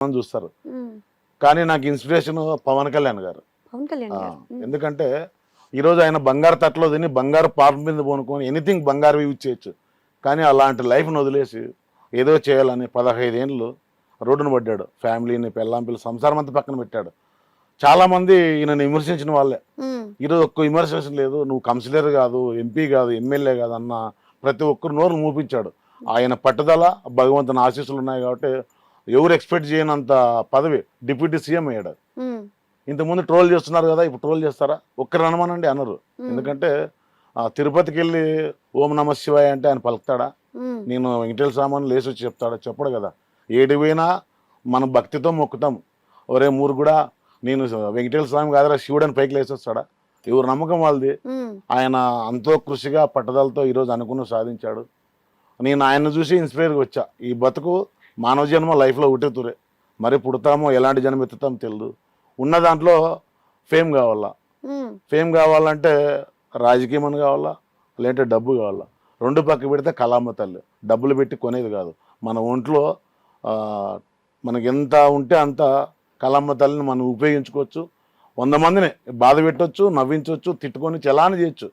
అని చూస్తారు. కానీ నాకు ఇన్స్పిరేషన్ పవన్ కళ్యాణ్ గారు. పవన్ కళ్యాణ్ గారు. ఎందుకంటే ఈరోజు ఆయన బంగారు తట్లో తిని బంగారు పాపం మీద పోనుకొని ఎనీథింగ్ బంగారు యూజ్ చేయొచ్చు. కానీ అలాంటి లైఫ్ను వదిలేసి ఏదో చేయాలని 15 ఏళ్ళు రోడ్డును పడ్డాడు. ఫ్యామిలీని పిల్ల సంసారం అంతా పక్కన పెట్టాడు. చాలామంది ఈయనని విమర్శించిన వాళ్ళే. ఈరోజు ఒక్క విమర్శించడం లేదు, నువ్వు కౌన్సిలర్ కాదు, ఎంపీ కాదు, ఎమ్మెల్యే కాదు అన్న ప్రతి ఒక్కరు నోరు మూపించాడు. ఆయన పట్టుదల భగవంతుని ఆశీస్సులు ఉన్నాయి కాబట్టి ఎవరు ఎక్స్పెక్ట్ చేయనంత పదవి డిప్యూటీ సీఎం అయ్యాడు. ఇంతకుముందు ట్రోల్ చేస్తున్నారు కదా, ఇప్పుడు ట్రోల్ చేస్తారా? ఒక్కరు అనమానండి అనరు. ఎందుకంటే తిరుపతికి వెళ్ళి ఓం నమ శివాయ అంటే ఆయన పలుకుతాడా? నేను వెంకటేశ్వర స్వామిని లేచి వచ్చి చెప్తాడా? చెప్పడు కదా. ఏడు పోయినా మనం భక్తితో మొక్కుతాం. ఒరే మూరు కూడా నేను వెంకటేశ్వర స్వామి కాదరా శివుడు అని పైకి లేచి వస్తాడా? ఎవరు నమ్మకం వాళ్ళది. ఆయన అంతో కృషిగా పట్టుదలతో ఈరోజు అనుకున్న సాధించాడు. నేను ఆయన చూసి ఇన్స్పైర్గా వచ్చా. ఈ బతుకు మానవ జన్మ లైఫ్లో ఉటెతురే, మరి పుడతామో ఎలాంటి జన్మ ఎత్తుతామో తెలియదు. ఉన్న దాంట్లో ఫేమ్ కావాలా. ఫేమ్ కావాలంటే రాజకీయం అని కావాలా, లేదంటే డబ్బు కావాలా. రెండు పక్క పెడితే కళామ తల్లి. డబ్బులు పెట్టి కొనేది కాదు. మన ఒంట్లో మనకి ఎంత ఉంటే అంత కళామ తల్లిని మనం ఉపయోగించుకోవచ్చు. 100 మందిని బాధ పెట్టవచ్చు, నవ్వించవచ్చు, తిట్టుకొని చలాని చేయొచ్చు.